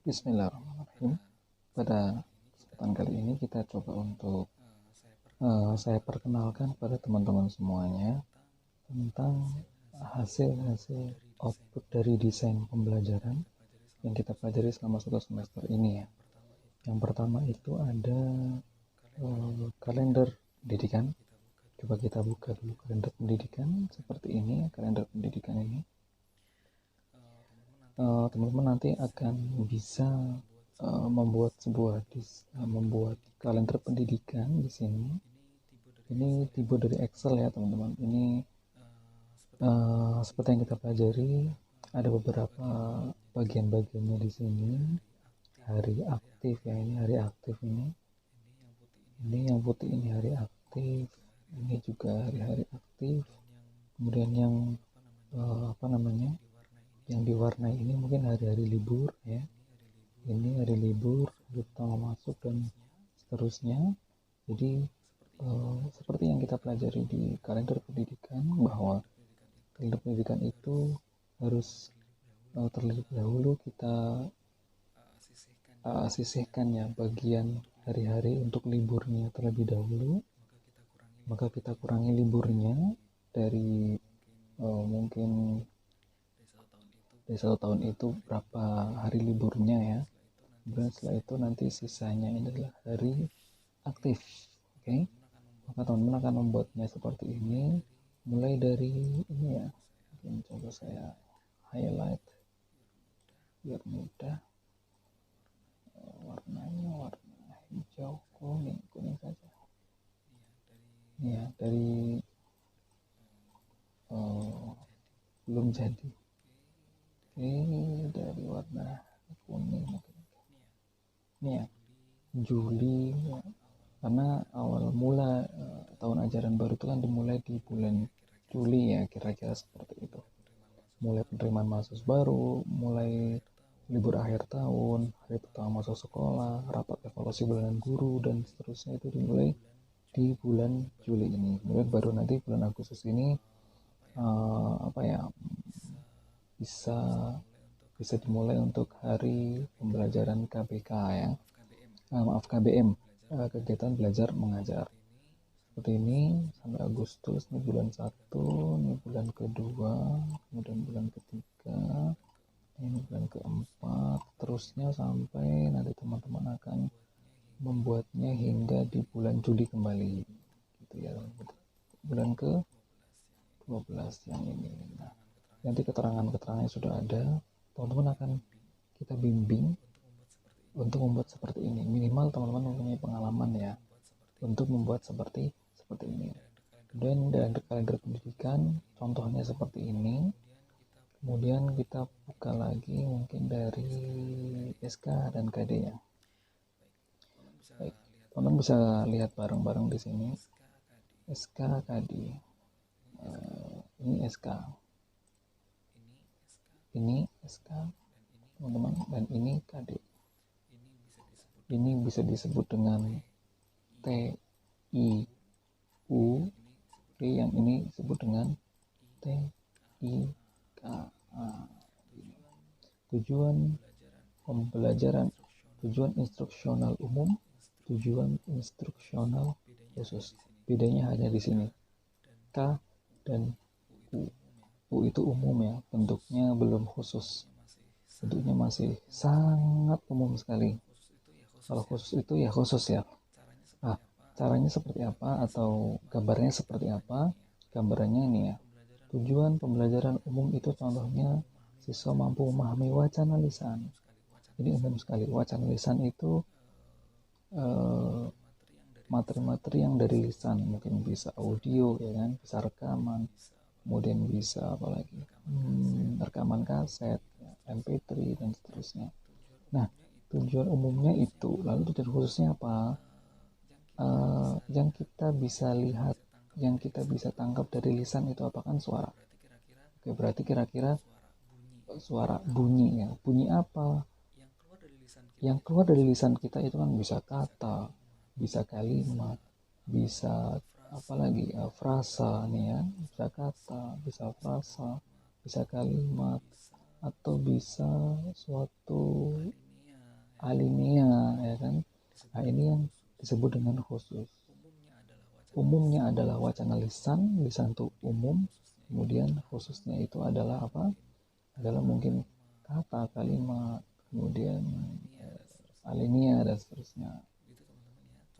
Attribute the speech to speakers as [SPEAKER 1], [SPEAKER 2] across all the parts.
[SPEAKER 1] Bismillahirrahmanirrahim. Pada kesempatan kali ini kita coba untuk saya perkenalkan pada teman-teman semuanya tentang hasil-hasil output dari desain pembelajaran yang kita pelajari selama satu semester ini ya. Yang pertama itu ada kalender pendidikan. Coba kita buka dulu kalender pendidikan seperti ini, kalender pendidikan ini. Teman-teman nanti akan bisa membuat membuat kalender pendidikan di sini. Ini tipe dari Excel ya teman-teman. Ini seperti yang kita pelajari, ada beberapa bagian-bagiannya di sini. Hari aktif ya, ini hari aktif ini. Ini yang putih ini hari aktif. Ini juga hari-hari aktif. Kemudian yang yang diwarnai ini mungkin hari-hari libur ya. Ini hari libur, kita masuk dan seterusnya. Jadi seperti yang kita pelajari di kalender pendidikan, bahwa kalender pendidikan itu harus terlebih dahulu kita sisihkan ya bagian hari-hari untuk liburnya terlebih dahulu. Maka kita kurangi liburnya dari mungkin dari 1 tahun itu berapa hari liburnya ya. Kemudian setelah itu nanti sisanya ini adalah hari aktif. Oke, maka teman-teman akan membuatnya seperti ini, mulai dari ini ya. Mungkin coba saya highlight biar mudah. Warnanya warna hijau, kuning saja. Ini ya, dari belum jadi. Ini dari warna kuning mungkin. Ini ya, Juli ya. Karena awal mula tahun ajaran baru itu kan dimulai di bulan Juli ya, kira-kira seperti itu. Mulai penerimaan mahasiswa baru, mulai libur akhir tahun, hari pertama masuk sekolah, rapat evaluasi bulanan guru, dan seterusnya itu dimulai di bulan Juli ini. Kemudian baru nanti bulan Agustus ini bisa dimulai untuk hari pembelajaran KBK ya. KBM, kegiatan belajar mengajar. Seperti ini sampai Agustus, ini bulan 1, ini bulan kedua, kemudian bulan ketiga, ini bulan keempat, terusnya sampai nanti teman-teman akan membuatnya hingga di bulan Juli kembali gitu ya. Bulan ke 12 yang ini. Nah, nanti keterangan-keterangannya sudah ada, teman-teman akan kita bimbing untuk membuat seperti ini. Minimal teman-teman mempunyai pengalaman ya untuk membuat seperti ini. Kemudian dalam kalender pendidikan contohnya seperti ini. Kemudian kita buka lagi mungkin dari SK dan KD ya. Baik, teman-teman bisa lihat bareng-bareng di sini. SK, KD. Ini SK. Ini SK, teman-teman, dan ini KD. Ini bisa disebut dengan TIU. Oke, yang ini disebut dengan TIK. Tujuan pembelajaran, tujuan instruksional umum, tujuan instruksional khusus. Bedanya hanya di sini. K dan U. U itu umum ya, bentuknya belum khusus. Bentuknya masih sangat umum sekali. Kalau khusus itu ya khusus ya. Nah, caranya seperti apa atau gambarnya seperti apa? Gambarannya ini ya. Tujuan pembelajaran umum itu contohnya siswa mampu memahami wacana lisan. Ini umum sekali. Wacana lisan itu materi-materi yang dari lisan, mungkin bisa audio ya kan, bisa rekaman, kemudian bisa apalagi rekaman kaset, MP3 dan seterusnya. Nah, tujuan umumnya itu. Lalu tujuan khususnya apa? Yang kita bisa lihat, yang kita bisa tangkap dari lisan itu apa? Kan suara. Oke, berarti kira-kira suara, bunyi ya. Bunyi apa? Yang keluar dari lisan kita itu kan bisa kata, bisa kalimat, bisa apalagi frasa nih ya, bisa kata, bisa frasa, bisa kalimat, atau bisa suatu alinea, ya kan. Nah, ini yang disebut dengan khusus. Umumnya adalah wacana lisan, lisan itu umum. Kemudian khususnya itu adalah apa? Adalah mungkin kata, kalimat, kemudian alinea dan seterusnya.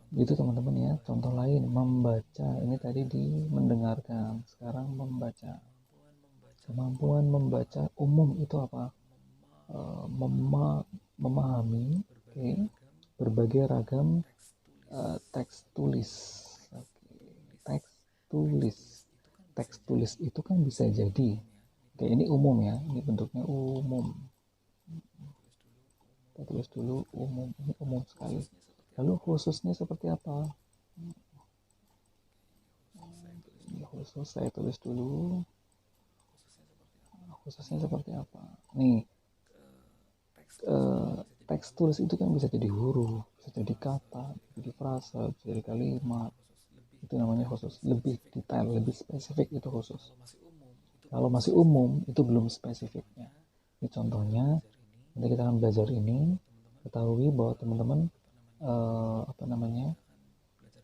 [SPEAKER 1] Gitu teman-teman ya. Contoh lain, membaca. Ini tadi di mendengarkan, sekarang membaca. Kemampuan membaca umum itu apa? Memahami, okay, berbagai ragam teks tulis. Teks tulis. Teks tulis itu kan bisa jadi, oke, ini umum ya, ini bentuknya umum. Kita tulis dulu umum, ini umum sekali. Lalu khususnya seperti apa? Ini khusus, saya tulis dulu. Khususnya seperti apa? Nih, teks tulis itu kan bisa jadi huruf, bisa jadi kata, bisa jadi frasa, bisa jadi kalimat. Itu namanya khusus. Lebih detail, lebih spesifik itu khusus. Kalau masih umum itu belum spesifiknya. Ini contohnya, nanti kita akan belajar ini. Ketahui bahwa teman-teman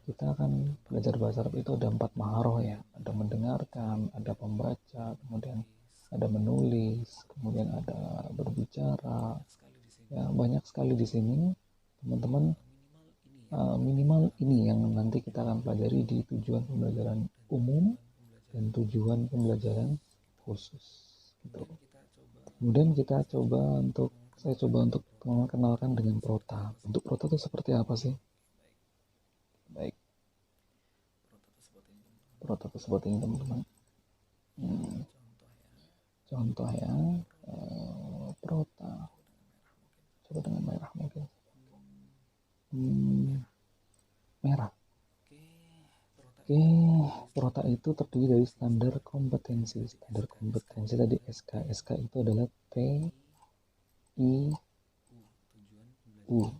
[SPEAKER 1] kita akan belajar bahasa Arab itu ada 4 maharoh ya. Ada mendengarkan, ada membaca, kemudian ada menulis, kemudian ada berbicara. Ya, banyak sekali di sini teman-teman. Minimal ini yang nanti kita akan pelajari di tujuan pembelajaran umum dan tujuan pembelajaran khusus gitu. Kemudian saya coba untuk mengenalkan dengan prota. Bentuk prota itu seperti apa sih? Baik, prota itu seperti ini teman-teman. Contoh ya, prota. Coba dengan merah mungkin. Merah. Oke, prota itu terdiri dari standar kompetensi. Standar kompetensi tadi SK. SK itu adalah TIU,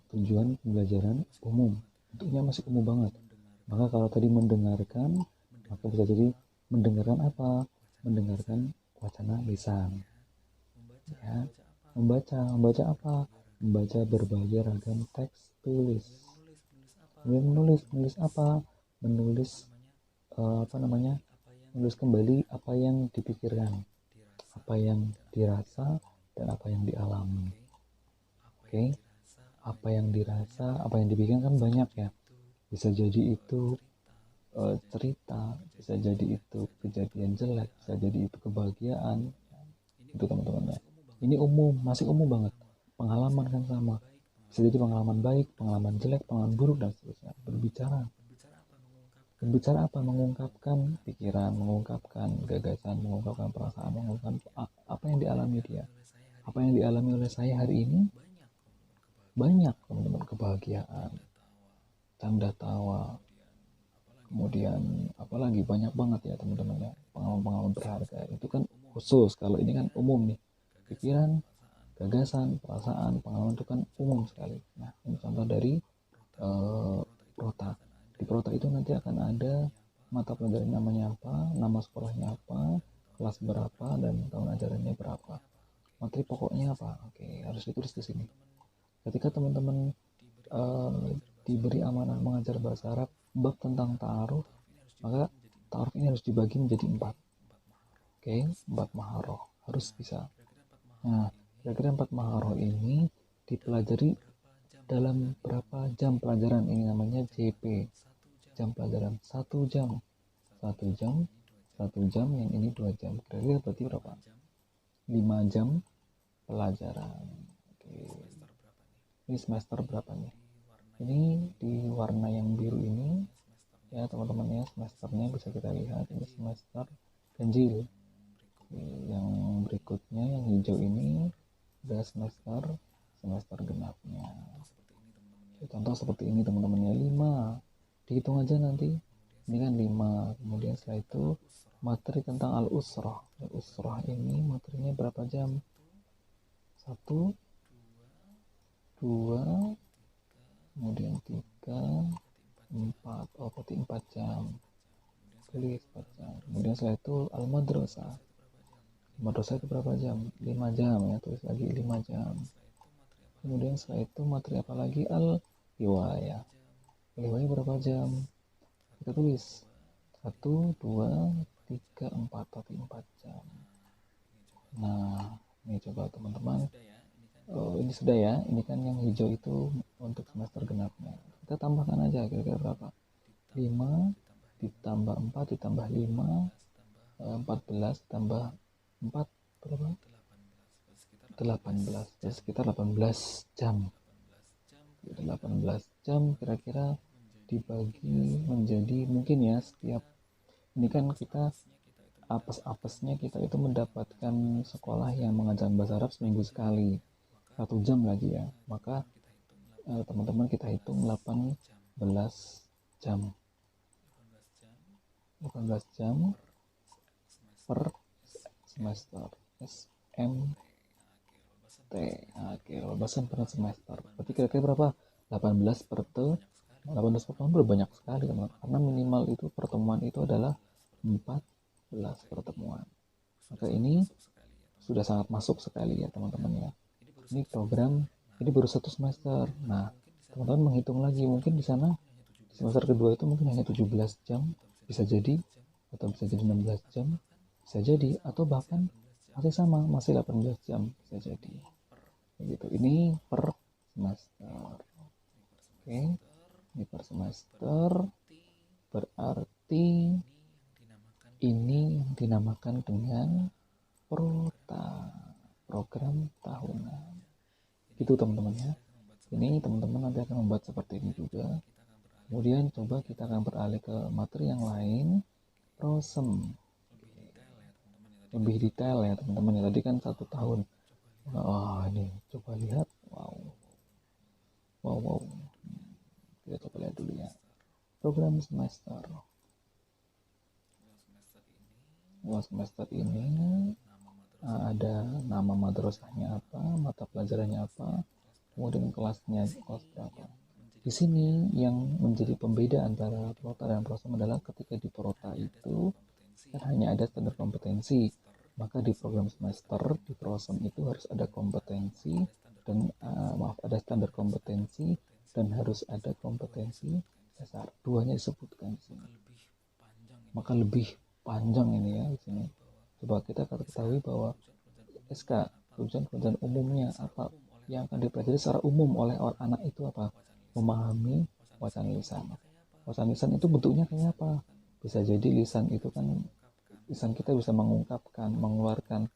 [SPEAKER 1] tujuan pembelajaran umum. Bentuknya masih umum banget. Maka kalau tadi mendengarkan, maka bisa jadi mendengarkan apa? Mendengarkan wacana lisan. Ya, membaca apa? Membaca berbagai ragam teks tulis. Kemudian menulis apa? Menulis menulis kembali apa yang dipikirkan, apa yang dirasa, dan apa yang dialami. Oke, apa yang dirasa, apa yang dipikirkan kan banyak ya. Bisa jadi itu cerita, bisa jadi itu kejadian jelek, bisa jadi itu kebahagiaan. Itu teman-teman ya. Ini umum, masih umum banget. Pengalaman kan sama. Bisa jadi pengalaman baik, pengalaman jelek, pengalaman buruk, dan seterusnya. Berbicara apa? Mengungkapkan pikiran, mengungkapkan gagasan, mengungkapkan perasaan, mengungkapkan apa yang dialami dia. Apa yang dialami oleh saya hari ini? Banyak teman-teman, kebahagiaan, canda tawa, kemudian apalagi banyak banget ya teman-teman ya, pengalaman-pengalaman berharga. Itu kan khusus, kalau ini kan umum nih. Pikiran, gagasan, perasaan, pengalaman itu kan umum sekali. Nah, ini contoh dari prota. Di prota itu nanti akan ada mata pelajaran namanya apa, nama sekolahnya apa, kelas berapa, dan tahun ajarannya berapa. Materi pokoknya apa? Oke, harus ditulis di sini. Ketika teman-teman diberi amanah mengajar bahasa Arab bab tentang ta'aruf, maka ta'aruf ini harus dibagi menjadi 4. Oke, 4 maharoh harus bisa. Nah, kira-kira 4 maharoh ini dipelajari dalam berapa jam pelajaran? Ini namanya JP, jam pelajaran 1 jam, 1 jam, yang ini 2 jam. Kira-kira berarti berapa? 5 jam pelajaran. Oke. Ini semester berapa nih? Ini di warna yang biru ini ya teman-teman ya, semesternya bisa kita lihat, ini semester ganjil. Yang berikutnya yang hijau ini udah semester genapnya. Contoh seperti ini teman-teman ya, 5. Dihitung aja nanti. Ini kan 5. Kemudian setelah itu materi tentang al-usrah. Al-usrah ini materinya berapa jam? 1, 2, kemudian 3, 4. Oh, berarti 4 jam. Pilih 4 jam. Kemudian setelah itu al-madrasah. Madrasah itu berapa jam? 5 jam ya, tulis lagi 5 jam. Kemudian setelah itu materi apa lagi? Al-riwayah. Riwayah berapa jam? Kita tulis 1, 2, 3, 4, tapi 4 jam. Nah, ini coba teman-teman. Oh, ini sudah ya. Ini kan yang hijau itu untuk semester genapnya. Kita tambahkan aja kira-kira berapa? 5 ditambah 4 ditambah 5, 14 ditambah 4 berapa? 18. Terus sekitar 18 jam. 18 jam kira-kira dibagi menjadi mungkin ya setiap ini kan kita apes-apesnya kita itu mendapatkan sekolah yang mengajarkan bahasa Arab seminggu sekali 1 jam lagi ya, maka teman-teman kita hitung 18 jam 18 jam per semester. SMT. Oke, kebebasan per semester. Berarti kira-kira berapa? 18 per 18 pertemuan udah banyak sekali teman, karena minimal itu pertemuan itu adalah 14 pertemuan. Maka ini sudah sangat masuk sekali ya teman-teman ya. Ini program, ini baru 1 semester. Nah, teman-teman menghitung lagi, mungkin di sana di semester kedua itu mungkin hanya 17 jam, bisa jadi, atau bisa jadi 16 jam, bisa jadi, atau bahkan masih sama, masih 18 jam, bisa jadi. Begitu. Ini per semester. Oke, ini per semester, berarti ini yang dinamakan dengan prota, program tahunan. Gitu teman-teman ya. Ini teman-teman nanti akan membuat seperti ini juga. Kemudian coba kita akan beralih ke materi yang lain, prosem. Lebih detail ya teman-teman ya. Tadi kan 1 tahun. Ini coba lihat. Wow. Kita coba lihat dulu ya. Program semester. Semester ini ada nama madrasahnya apa, mata pelajarannya apa, kemudian kelasnya kelas berapa. Di sini yang menjadi pembeda antara prota dan prosem adalah ketika di prota itu kan hanya ada standar kompetensi, maka di program semester di prosem itu harus ada kompetensi dan ada standar kompetensi dan harus ada kompetensi dasar. Duanya disebutkan di sini. Maka lebih panjang ini ya di sini. Coba kita ketahui bahwa SK tujuan umumnya apa yang akan dipelajari secara umum oleh anak itu apa? Memahami wacana lisan. Wacana lisan itu bentuknya kayak apa? Bisa jadi lisan itu kan lisan kita bisa mengungkapkan, mengeluarkan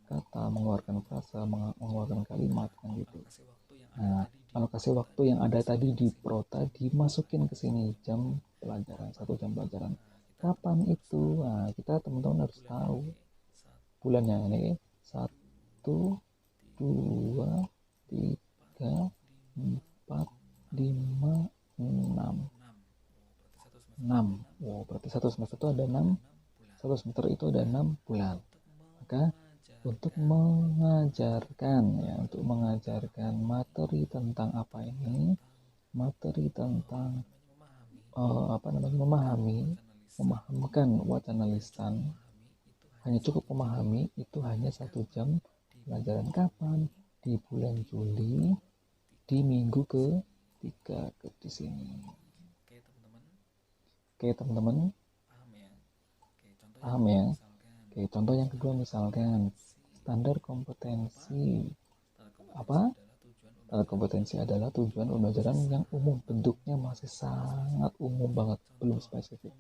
[SPEAKER 1] kata, mengeluarkan frasa, mengeluarkan kalimat kan gitu. Nah, kalau kasih waktu yang ada tadi di prota dimasukin ke sini jam pelajaran, 1 jam pelajaran. Kapan itu? Nah, kita teman-teman harus tahu bulannya ini 1, 2, 3, 4, 5, 6. Oh, berarti 1 semester itu ada 6. 1 semester itu ada 6 bulan. Maka untuk mengajarkan materi tentang apa ini? Materi tentang memahamkan wacana lisan. Hanya cukup memahami itu hanya 1 jam pelajaran. Kapan? Di bulan Juli, di minggu ke-3 di sini. Oke teman-teman, paham ya? Oke, contoh yang kedua misalkan standar kompetensi apa? Standar kompetensi adalah tujuan pembelajaran yang umum, bentuknya masih sangat umum banget, belum spesifik.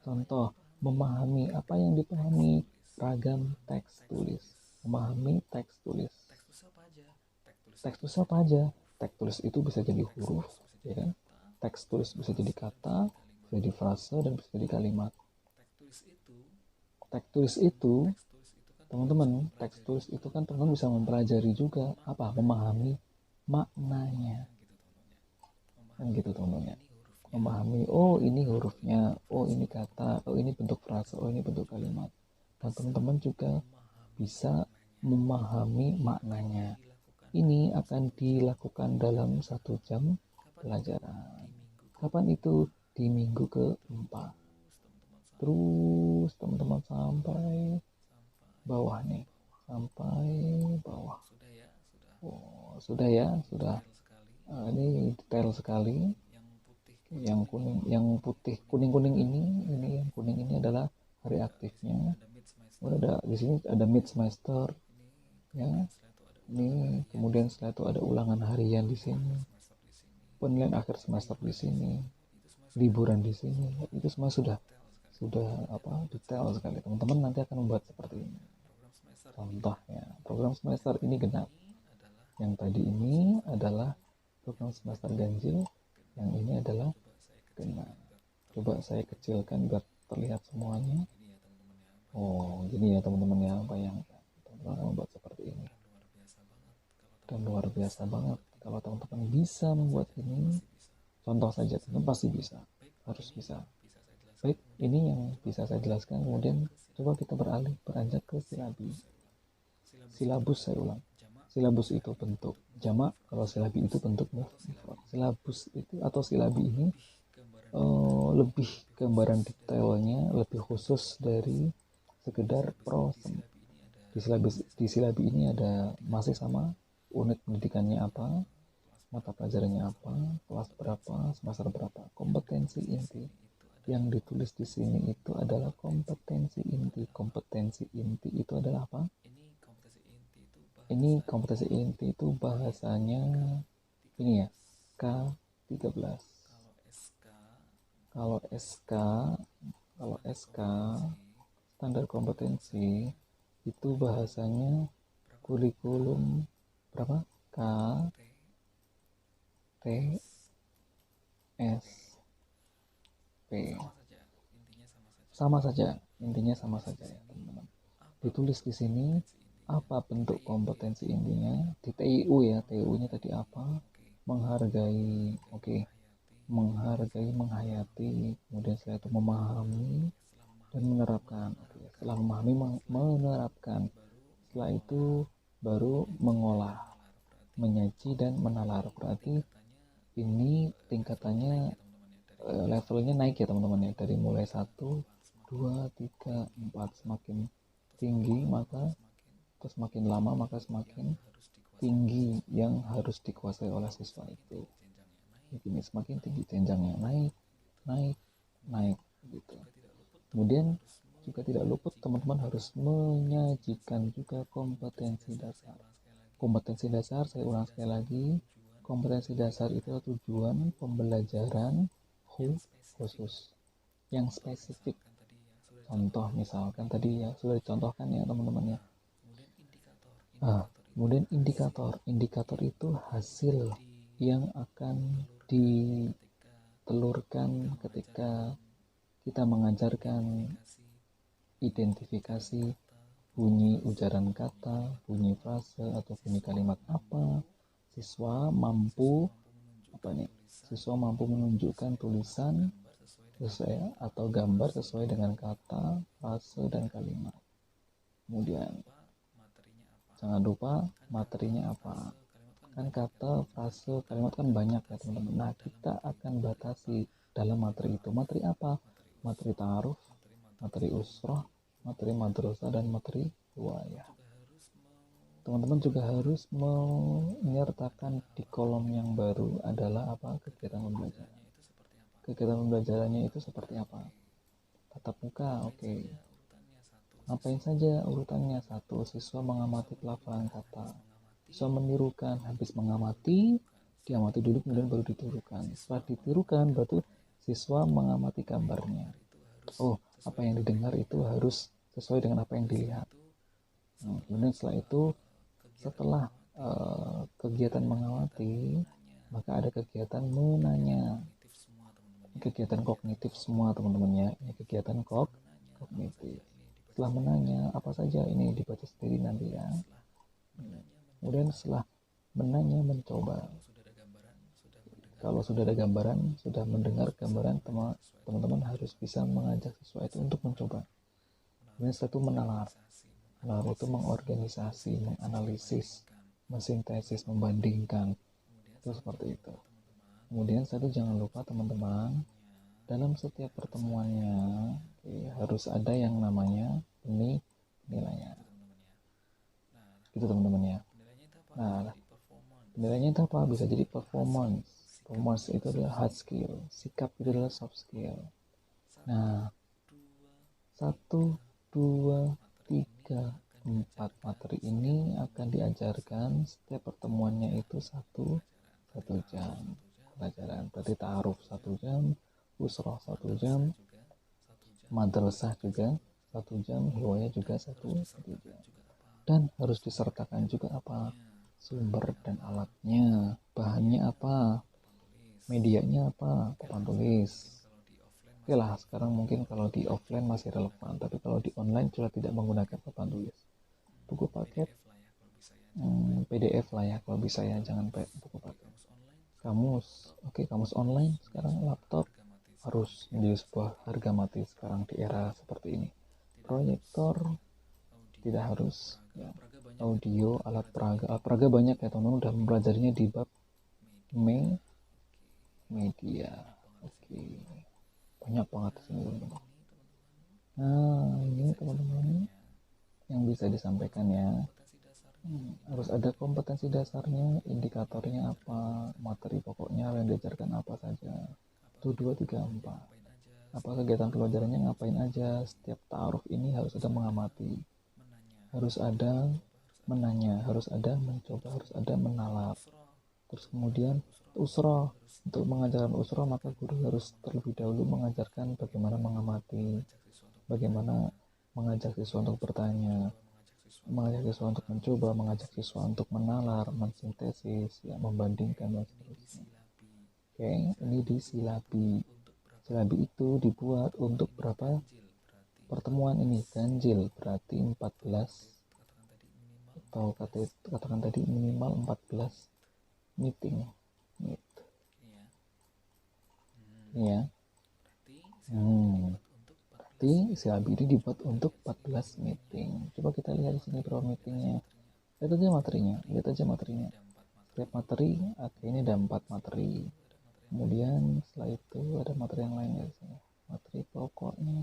[SPEAKER 1] Contoh, memahami apa yang dipahami, ragam teks tulis. Memahami teks tulis. Teks tulis apa aja? Teks tulis itu bisa jadi huruf, ya kan? Teks tulis bisa jadi kata, bisa jadi frase, dan bisa jadi kalimat. Teks tulis itu, teman-teman, teks tulis itu kan teman-teman bisa mempelajari juga apa? Memahami maknanya. Kan gitu teman-teman ya. Memahami, oh ini hurufnya, oh ini kata, oh ini bentuk frase, oh ini bentuk kalimat. Dan teman-teman juga bisa memahami maknanya. Ini akan dilakukan dalam 1 jam pelajaran. Kapan itu? Di minggu ke-4. Terus teman-teman sampai bawah nih. Sampai bawah. Oh, sudah ya, sudah. Ini detail sekali. Yang kuning, yang putih, kuning ini yang kuning ini adalah hari aktifnya. Ada di sini ada mid semester, ya. Ini kemudian setelah itu ada ulangan harian di sini, penilaian akhir semester di sini, liburan di sini. Itu semua sudah detail sekali. Teman-teman nanti akan membuat seperti ini. Contohnya, program semester ini genap. Yang tadi ini adalah program semester ganjil, yang ini adalah genap. Coba saya kecilkan biar terlihat semuanya. Oh, gini ya teman-teman ya, bayangkan. Teman-teman akan membuat seperti ini. Dan luar biasa banget kalau teman-teman bisa membuat ini. Contoh saja, teman-teman pasti bisa. Harus bisa. Baik, ini yang bisa saya jelaskan. Kemudian coba kita beranjak ke silabi. Silabus, saya ulang. Silabus itu bentuk jamak, kalau silabi itu bentuk mufrad. Silabus itu atau silabi ini lebih gambaran detailnya, lebih khusus dari sekedar prosem. Di silabi ini ada masih sama unit pendidikannya apa, mata pelajarannya apa, kelas berapa, semester berapa, kompetensi inti. Yang ditulis di sini itu adalah kompetensi inti. Kompetensi inti itu adalah apa? Ini kompetensi inti itu bahasanya ini ya, K13. Kalau SK, kalau SK standar kompetensi itu bahasanya kurikulum berapa? K T S P. Sama saja, intinya sama saja ya teman-teman. Ditulis di sini apa bentuk kompetensi intinya di TIU ya. TIU-nya tadi apa? Menghargai, oke. Menghargai, menghayati, kemudian setelah itu memahami dan menerapkan. Oke. Setelah memahami, menerapkan. Setelah itu baru mengolah, menyaji dan menalar. Berarti ini tingkatannya, levelnya naik ya teman-teman ya, dari mulai 1, 2, 3, 4. Semakin tinggi maka semakin lama maka semakin tinggi yang harus dikuasai oleh siswa itu. Ini semakin tinggi jenjangnya, naik gitu. Kemudian juga tidak luput teman-teman harus menyajikan juga kompetensi dasar. Kompetensi dasar, saya ulang sekali lagi, kompetensi dasar itu tujuan pembelajaran khusus yang spesifik. Contoh misalkan tadi ya sudah dicontohkan ya teman-teman ya. Kemudian indikator itu hasil yang akan ditelurkan ketika kita mengajarkan identifikasi bunyi ujaran kata, bunyi frase atau bunyi kalimat apa. Siswa mampu menunjukkan tulisan sesuai atau gambar sesuai dengan kata, frase dan kalimat. Kemudian jangan lupa materinya apa. Kan kata, frase, kalimat kan banyak ya teman-teman. Nah, kita akan batasi dalam materi itu. Materi apa? Materi ta'aruf, materi usroh, materi madrasah, dan materi riwayah. Teman-teman juga harus menyertakan di kolom yang baru adalah apa? Kegiatan pembelajaran. Kegiatan pembelajarannya itu seperti apa? Tatap muka, oke. Ngapain saja urutannya? 1. Siswa mengamati pelafalan kata. Siswa menirukan, habis mengamati, diamati dulu kemudian baru ditirukan. Setelah ditirukan, baru siswa mengamati gambarnya. Oh, apa yang didengar itu harus sesuai dengan apa yang dilihat. Kemudian setelah itu, setelah kegiatan mengamati, maka ada kegiatan menanya. Kegiatan kognitif semua teman-teman ya. Ini kegiatan kognitif. Setelah menanya apa saja ini dibaca sendiri nanti ya. Kemudian setelah menanya mencoba. Kalau sudah ada gambaran, sudah mendengar gambaran, teman-teman harus bisa mengajak siswa itu untuk mencoba. Kemudian setelah itu menalar. Menalar itu mengorganisasi, menganalisis, mensintesis, membandingkan. Itu seperti itu. Kemudian setelah itu jangan lupa teman-teman, dalam setiap pertemuannya harus ada yang namanya penilaian. Gitu teman-teman ya. Nah, Penilaiannya itu apa? Bisa jadi performance itu adalah hard skill, sikap itu adalah soft skill. Nah, 1, 2, 3, 4 materi ini akan diajarkan. Setiap pertemuannya itu satu jam pelajaran. Berarti ta'aruf 1 jam, usroh 1 jam, madrasah juga 1 jam, hiwaya juga satu jam. Dan harus disertakan juga apa? Sumber dan alatnya, bahannya apa, medianya apa, papan tulis. Oke lah, sekarang mungkin kalau di offline masih relevan, tapi kalau di online sudah tidak menggunakan papan tulis. Buku paket, PDF lah ya kalau bisa ya, jangan buku paket. Kamus, oke, kamus online sekarang, laptop harus menjadi sebuah harga mati sekarang di era seperti ini. Proyektor tidak harus ya. Audio, alat peraga banyak ya teman-teman, udah mempelajarinya di bab media. Oke, banyak banget sini teman-teman. Nah, ini teman-teman yang bisa disampaikan ya. Harus ada kompetensi dasarnya, indikatornya apa, materi pokoknya yang diajarkan apa saja. 1, 2, 3, 4. Apa kegiatan pelajarannya, ngapain aja. Setiap ta'aruf ini harus ada mengamati, harus ada menanya, harus ada mencoba, harus ada menalar. Terus kemudian usroh. Untuk mengajarkan usroh, maka guru harus terlebih dahulu mengajarkan bagaimana mengamati, bagaimana mengajak siswa untuk bertanya, mengajak siswa untuk mencoba, mengajak siswa untuk menalar, mensintesis, ya, membandingkan dan seterusnya. Oke, ini di silabi. Silabi itu dibuat untuk berapa pertemuan ini? Ganjil, berarti 14, atau katakan tadi minimal 14 meeting. Ya. Berarti silabi ini dibuat untuk 14 meeting. Coba kita lihat di sini berapa meetingnya. Lihat aja materinya. Setiap materi, oke, ini ada 4 materi. Kemudian setelah itu ada materi yang lain ya di sini. Materi pokoknya.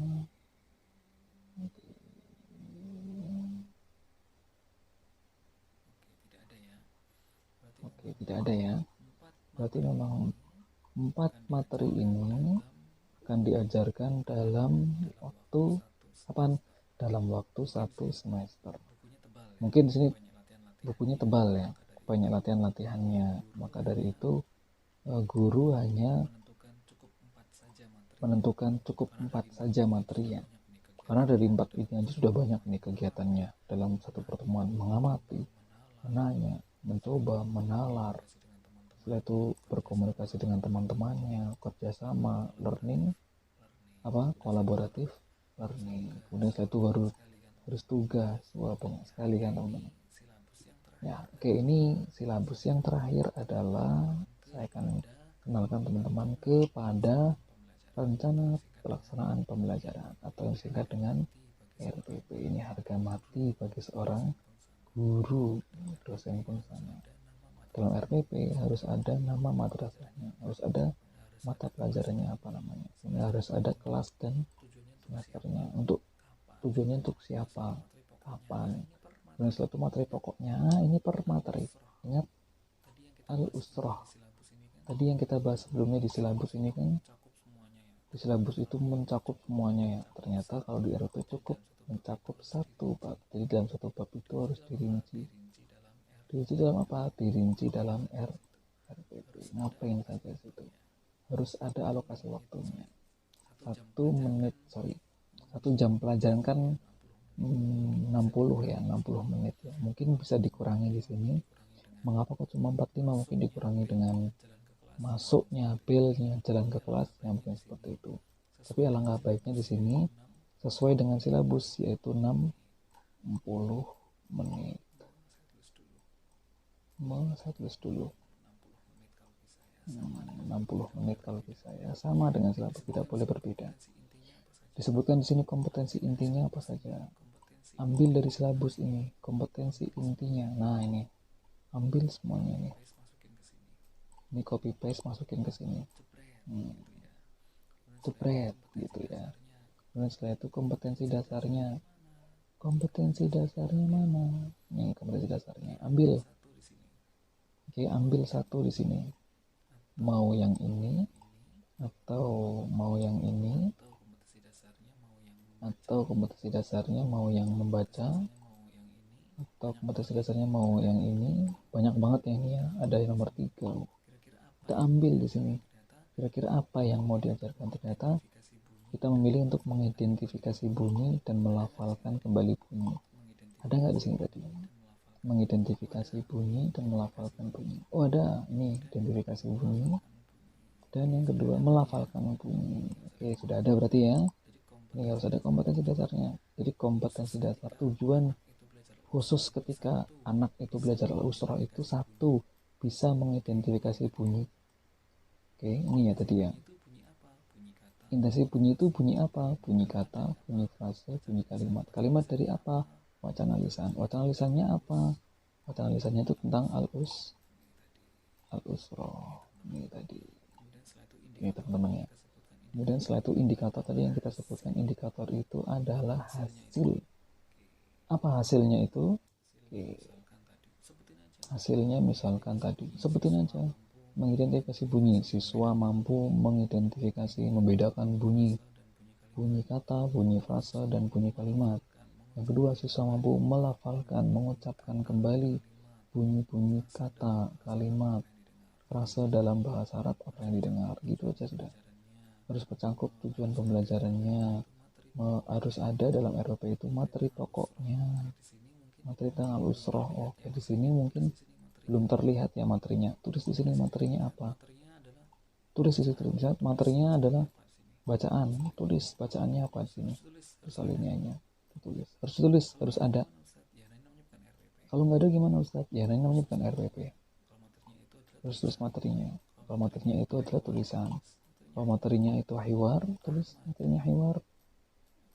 [SPEAKER 1] Oke, tidak ada ya. Berarti memang 4 materi ini akan diajarkan dalam waktu apa? Dalam waktu 1 semester. Mungkin di sini bukunya tebal ya, banyak latihan-latihannya. Maka dari itu guru hanya menentukan cukup 4 saja materinya. Karena dari 4 ini aja sudah banyak nih kegiatannya dalam satu pertemuan: mengamati, menanya, mencoba, menalar. Setelah itu berkomunikasi dengan teman-temannya, kerjasama, learning, kolaboratif learning. Kemudian setelah itu harus tugas. Wah, banyak sekali kan teman-teman. Ya, oke, ini silabus yang terakhir adalah saya akan kenalkan teman-teman kepada rencana pelaksanaan pembelajaran atau yang singkat dengan RPP. Ini harga mati bagi seorang guru, dosen pun sama. Dalam RPP harus ada nama madrasahnya, harus ada mata pelajarannya apa namanya, ini harus ada kelas dan semesternya, untuk tujuannya untuk siapa, kapan. Dan setelah itu materi pokoknya, ini per materi. Ingat al-usrah tadi yang kita bahas sebelumnya di silabus ini kan, di silabus itu mencakup semuanya ya. Ternyata kalau di RP cukup mencakup satu bab. Jadi dalam satu bab itu harus dirinci dalam apa? Dirinci dalam RPP. Ngapain saja situ? Harus ada alokasi waktunya. 1 jam pelajaran kan 60 ya, 60 menit ya. Mungkin bisa dikurangi di sini. Mengapa kok cuma 45? Mungkin dikurangi dengan masuknya, belnya, jalan ke kelasnya, mungkin seperti itu. Tapi alangkah baiknya di sini sesuai dengan silabus, yaitu 60 menit. Saya tulis dulu 60 menit kalau bisa ya, sama dengan silabus, tidak boleh berbeda. Disebutkan di sini kompetensi intinya apa saja. Ambil dari silabus ini kompetensi intinya. Nah, ini ambil semuanya ini. Ini copy paste, masukin ke sini. Jepret gitu ya. Kemudian setelah itu kompetensi dasarnya. Kompetensi dasarnya mana? Nih kompetensi dasarnya. Ambil Oke, ambil satu di sini. Mau yang ini atau mau yang ini, atau kompetisi dasarnya mau yang membaca, atau kompetisi dasarnya mau yang ini. Banyak banget yang ini ya, ada yang nomor 3. Kita ambil di sini. Kira-kira apa yang mau diajarkan? Ternyata kita memilih untuk mengidentifikasi bunyi dan melafalkan kembali bunyi. Ada nggak di sini tadi? Mengidentifikasi bunyi dan melafalkan bunyi. Oh ada, ini identifikasi bunyi. Dan yang kedua melafalkan bunyi. Oke, sudah ada berarti ya. Ini harus ada kompetensi dasarnya. Jadi kompetensi dasar tujuan khusus ketika anak itu belajar al-usra itu satu, bisa mengidentifikasi bunyi. Oke, ini ya tadi ya. Intensi bunyi itu bunyi apa? Bunyi kata, bunyi frase, bunyi kalimat. Kalimat dari apa? Wacana lisan. Wacana lisannya apa? Wacana lisannya itu tentang al-usra. Ini tadi. Ini teman-teman ya. Kemudian setelah itu indikator tadi yang kita sebutkan, indikator itu adalah hasil. Apa hasilnya itu? Oke. Hasilnya misalkan tadi, sebutin aja. Mengidentifikasi bunyi. Siswa mampu mengidentifikasi, membedakan bunyi kata, bunyi frasa, dan bunyi kalimat. Yang kedua, siswa mampu melafalkan, mengucapkan kembali bunyi-bunyi kata, kalimat, frasa dalam bahasa Arab apa yang didengar. Gitu aja sudah. Harus bercangkup tujuan pembelajarannya. Harus ada dalam RPP itu materi pokoknya, materi tentang al-usroh. Oke, di sini mungkin belum terlihat ya materinya. Tulis di sini materinya apa. Tulis di situ. Misalnya materinya adalah bacaan. Tulis bacaannya apa di sini. Terus alineinya. Tulis. Harus tulis, harus ada. Kalau nggak ada gimana Ustaz? Ya, ini namanya bukan RPP. Harus tulis materinya. Kalau materinya itu adalah tulisan. Kalau materinya itu hiwar, tulis materinya hiwar.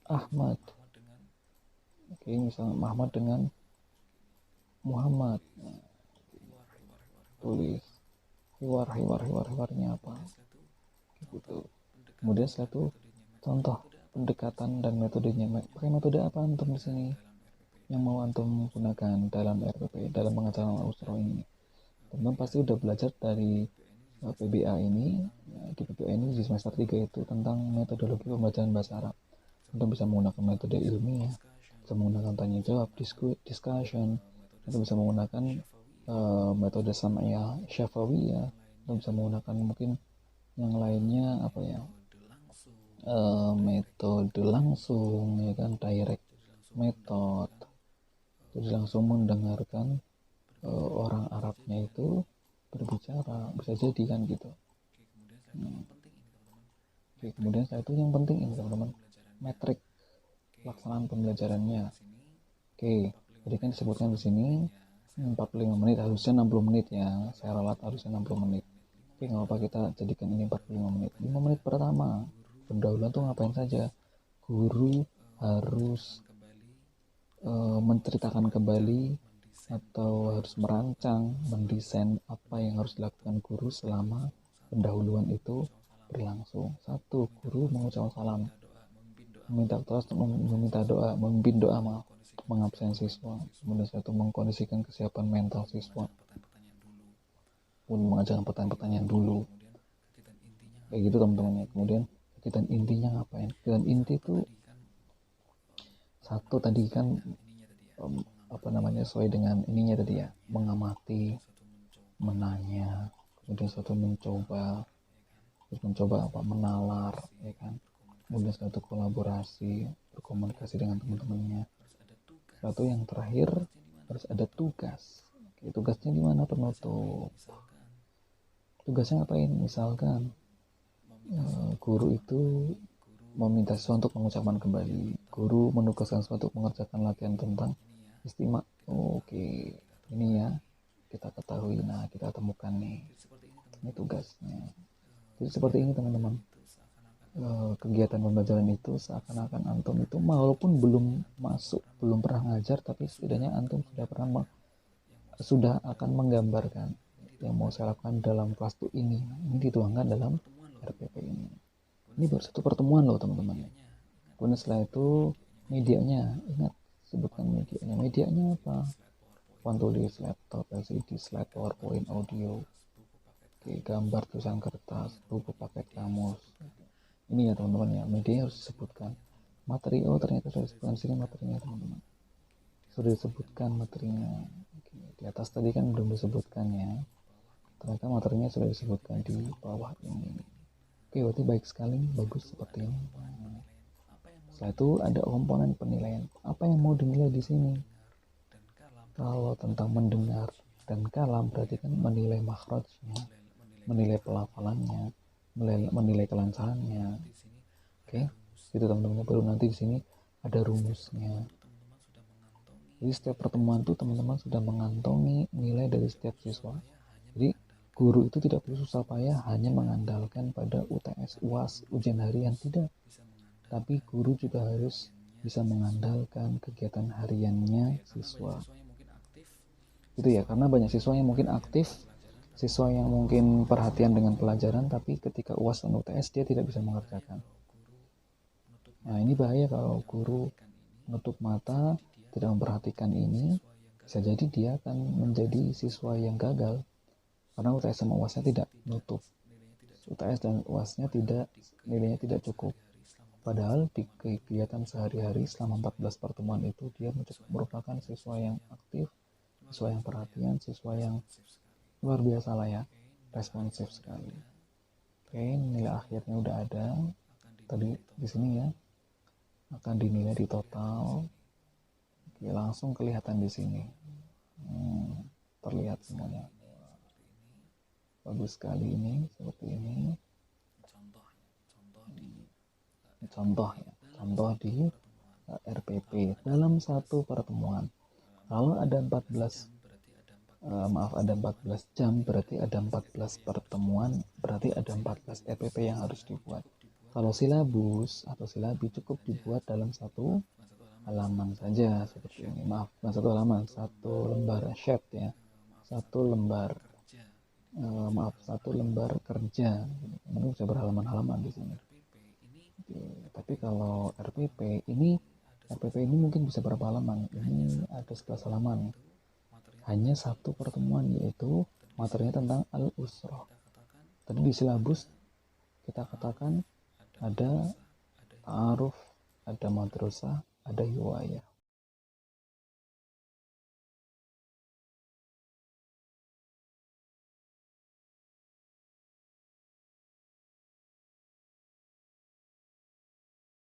[SPEAKER 1] Ahmad. Oke, misalnya Muhammad dengan Muhammad. Nah, tulis hiwarnya apa gitu. Kemudian setelah itu contoh pendekatan dan metodenya. Pakai metode apa antum di sini yang mau antum gunakan dalam RPP, dalam pengajaran al-usra ini? Teman pasti udah belajar dari PBA ini. Di PBA ini di semester 3 itu tentang metodologi pembelajaran bahasa Arab. Antum bisa menggunakan metode ilmiah, bisa menggunakan tanya jawab, discussion, antum bisa menggunakan metode sam'iyah syafawiyah, antum bisa menggunakan mungkin yang lainnya apa ya, metode langsung ya kan, direct method. Jadi langsung mendengarkan orang Arabnya itu berbicara, bisa jadi kan gitu. Oke, kemudian setelah itu yang penting ini teman-teman, metrik pelaksanaan pembelajarannya. Oke, jadi kan disebutkan di sini 45 menit, harusnya 60 menit ya. Saya ralat harusnya 60 menit. Oke, nggak apa kita jadikan ini 45 menit. 5 menit pertama, pendahuluan tuh ngapain saja? Guru harus menceritakan kembali atau harus merancang, mendesain apa yang harus dilakukan guru selama pendahuluan itu berlangsung. Satu, guru mengucapkan salam, meminta doa, memimpin doa, mengabsen siswa. Kemudian satu, mengkondisikan kesiapan mental siswa, pun mengajarkan pertanyaan-pertanyaan dulu. Kayak gitu teman-teman ya. Kemudian kegiatan intinya ngapain? Kegiatan inti itu satu tadi kan sesuai dengan ininya tadi ya, mengamati, menanya, kemudian satu mencoba, terus mencoba apa, menalar ya kan, kemudian satu kolaborasi, berkomunikasi dengan teman-temannya. Satu yang terakhir harus ada tugas. Oke, tugasnya di mana? Penutup. Tugasnya ngapain? Misalkan guru itu meminta siswa untuk mengucapkan kembali, guru menugaskan siswa untuk mengerjakan latihan tentang istimak. Oke, ini ya kita ketahui, nah kita temukan nih, ini tugasnya. Jadi seperti ini teman-teman, kegiatan pembelajaran itu seakan-akan antum itu walaupun belum masuk, belum pernah ngajar, tapi setidaknya antum sudah akan menggambarkan yang mau saya lakukan dalam kelas itu ini dituangkan dalam RPP ini. Ini baru satu pertemuan loh teman-teman. Kemudian setelah itu medianya, ingat sebutkan medianya. Medianya apa? papan tulis, laptop, LCD, slide, PowerPoint, audio, gambar, tulisan kertas, buku, paket, kamus. Ini ya teman-teman ya, media harus disebutkan. Materi, oh ternyata sudah disebutkan sini materinya teman-teman. Sudah disebutkan materinya. Oke, di atas tadi kan belum disebutkan ya. Ternyata materinya sudah disebutkan di bawah ini. Oke, berarti baik sekali, bagus seperti ini. Setelah itu ada komponen penilaian. Apa yang mau dinilai di sini? Kalau tentang mendengar dan kalam berarti kan menilai makhrajnya, menilai pelafalannya, menilai kelancarannya. Oke, itu teman-teman. Baru nanti di sini ada rumusnya. Jadi setiap pertemuan itu teman-teman sudah mengantongi nilai dari setiap siswa. Jadi guru itu tidak perlu susah payah hanya mengandalkan pada UTS, UAS, ujian harian, tidak. Tapi guru juga harus bisa mengandalkan kegiatan hariannya siswa. Itu ya, karena banyak siswa yang mungkin aktif, siswa yang mungkin perhatian dengan pelajaran, tapi ketika UAS dan UTS dia tidak bisa mengerjakan. Nah, ini bahaya kalau guru menutup mata, tidak memperhatikan ini, bisa jadi dia akan menjadi siswa yang gagal. Karena UTS sama UASnya tidak nutup. UTS dan UASnya tidak, nilainya tidak cukup. Padahal di kegiatan sehari-hari selama 14 pertemuan itu dia merupakan siswa yang aktif, siswa yang perhatian, siswa yang luar biasa lah ya, responsif sekali. Oke, nilai akhirnya udah ada. Tadi di sini ya akan dinilai di total. Oke, langsung kelihatan di sini. Terlihat semuanya. Bagus sekali ini, seperti ini. Contoh ya, contoh di RPP dalam satu pertemuan. Kalau ada 14 jam, berarti ada 14 pertemuan, berarti ada 14 RPP yang harus dibuat. Kalau silabus atau silabi cukup dibuat dalam satu halaman saja, seperti ini. Maaf, bukan satu halaman, satu lembar sheet ya, satu lembar satu lembar kerja. Mungkin bisa berhalaman-halaman di sini. Tapi kalau RPP ini mungkin bisa berapa halaman? Ini ada 11 halaman. Hanya satu pertemuan, yaitu materinya tentang al-usrah. Tadi di silabus kita katakan ada ta'aruf, ada madrasah, ada hiwayah.